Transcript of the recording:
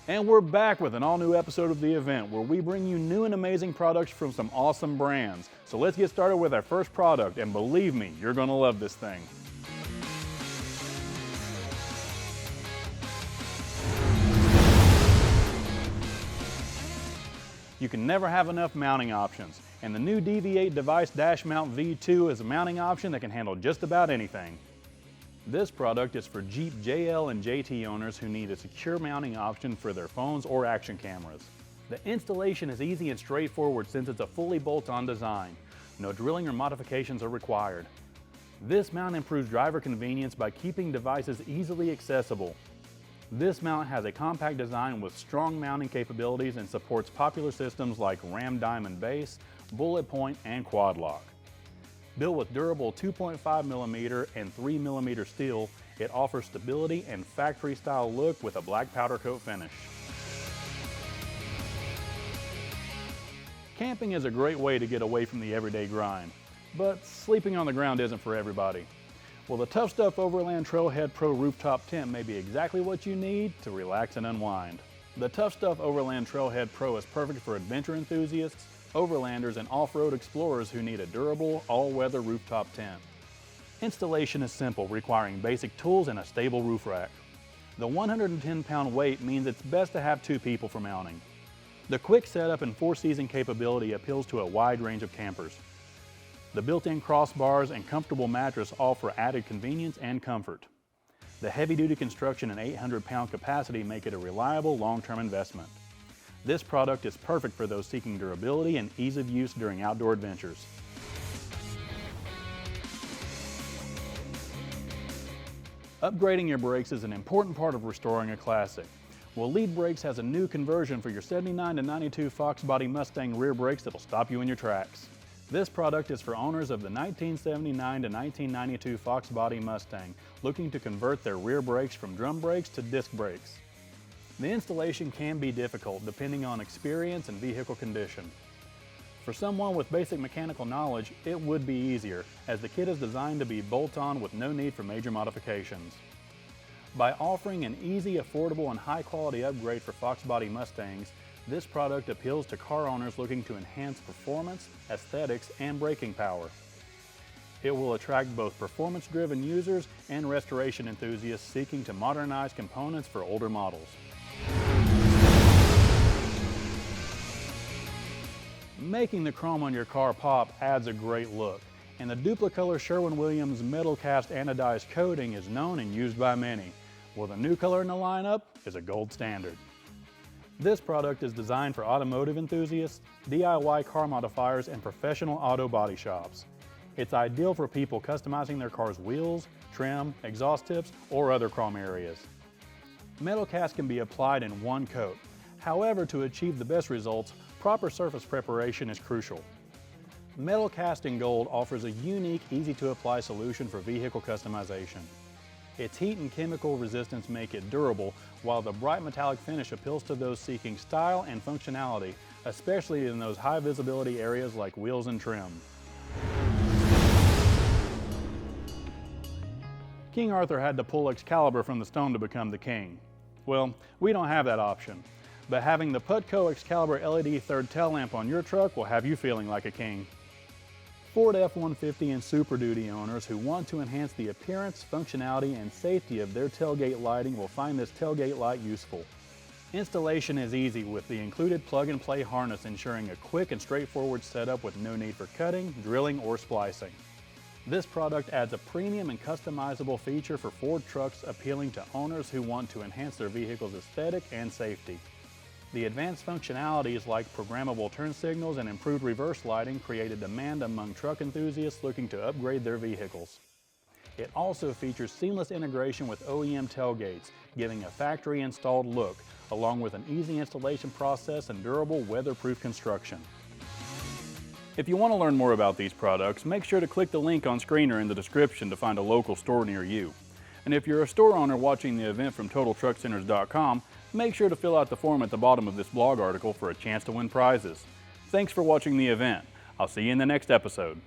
And we're back with an all-new episode of The Event where we bring you new and amazing products from some awesome brands. So let's get started with our first product, and believe me, you're going to love this thing. You can never have enough mounting options, and the new DV8 Device Dash Mount V2 is a mounting option that can handle just about anything. This product is for Jeep JL and JT owners who need a secure mounting option for their phones or action cameras. The installation is easy and straightforward since it's a fully bolt-on design. No drilling or modifications are required. This mount improves driver convenience by keeping devices easily accessible. This mount has a compact design with strong mounting capabilities and supports popular systems like Ram Diamond Base, Bullet Point, and Quad Lock. Built with durable 2.5mm and 3mm steel, it offers stability and factory-style look with a black powder coat finish. Camping is a great way to get away from the everyday grind, but sleeping on the ground isn't for everybody. Well, the Tough Stuff Overland Trailhead Pro Rooftop Tent may be exactly what you need to relax and unwind. The Tough Stuff Overland Trailhead Pro is perfect for adventure enthusiasts, overlanders, and off-road explorers who need a durable, all-weather rooftop tent. Installation is simple, requiring basic tools and a stable roof rack. The 110-pound weight means it's best to have two people for mounting. The quick setup and four-season capability appeals to a wide range of campers. The built-in crossbars and comfortable mattress offer added convenience and comfort. The heavy-duty construction and 800-pound capacity make it a reliable long-term investment. This product is perfect for those seeking durability and ease of use during outdoor adventures. Upgrading your brakes is an important part of restoring a classic. Well, Lead Brakes has a new conversion for your 79 to 92 Fox Body Mustang rear brakes that'll stop you in your tracks. This product is for owners of the 1979 to 1992 Fox Body Mustang looking to convert their rear brakes from drum brakes to disc brakes. The installation can be difficult depending on experience and vehicle condition. For someone with basic mechanical knowledge, it would be easier, as the kit is designed to be bolt-on with no need for major modifications. By offering an easy, affordable, and high-quality upgrade for Fox Body Mustangs, this product appeals to car owners looking to enhance performance, aesthetics, and braking power. It will attract both performance-driven users and restoration enthusiasts seeking to modernize components for older models. Making the chrome on your car pop adds a great look, and the Duplicolor Sherwin-Williams metal cast anodized coating is known and used by many. Well, the new color in the lineup is a gold standard. This product is designed for automotive enthusiasts, DIY car modifiers, and professional auto body shops. It's ideal for people customizing their car's wheels, trim, exhaust tips, or other chrome areas. Metal cast can be applied in one coat. However, to achieve the best results, proper surface preparation is crucial. Metal cast in gold offers a unique, easy-to-apply solution for vehicle customization. Its heat and chemical resistance make it durable, while the bright metallic finish appeals to those seeking style and functionality, especially in those high-visibility areas like wheels and trim. King Arthur had to pull Excalibur from the stone to become the king. Well, we don't have that option, but having the Putco Excalibur LED third tail lamp on your truck will have you feeling like a king. Ford F-150 and Super Duty owners who want to enhance the appearance, functionality, and safety of their tailgate lighting will find this tailgate light useful. Installation is easy with the included plug-and-play harness ensuring a quick and straightforward setup with no need for cutting, drilling, or splicing. This product adds a premium and customizable feature for Ford trucks appealing to owners who want to enhance their vehicle's aesthetic and safety. The advanced functionalities like programmable turn signals and improved reverse lighting create a demand among truck enthusiasts looking to upgrade their vehicles. It also features seamless integration with OEM tailgates, giving a factory-installed look, along with an easy installation process and durable, weatherproof construction. If you want to learn more about these products, make sure to click the link on screen or in the description to find a local store near you. And if you're a store owner watching the event from TotalTruckCenters.com, make sure to fill out the form at the bottom of this blog article for a chance to win prizes. Thanks for watching the event. I'll see you in the next episode.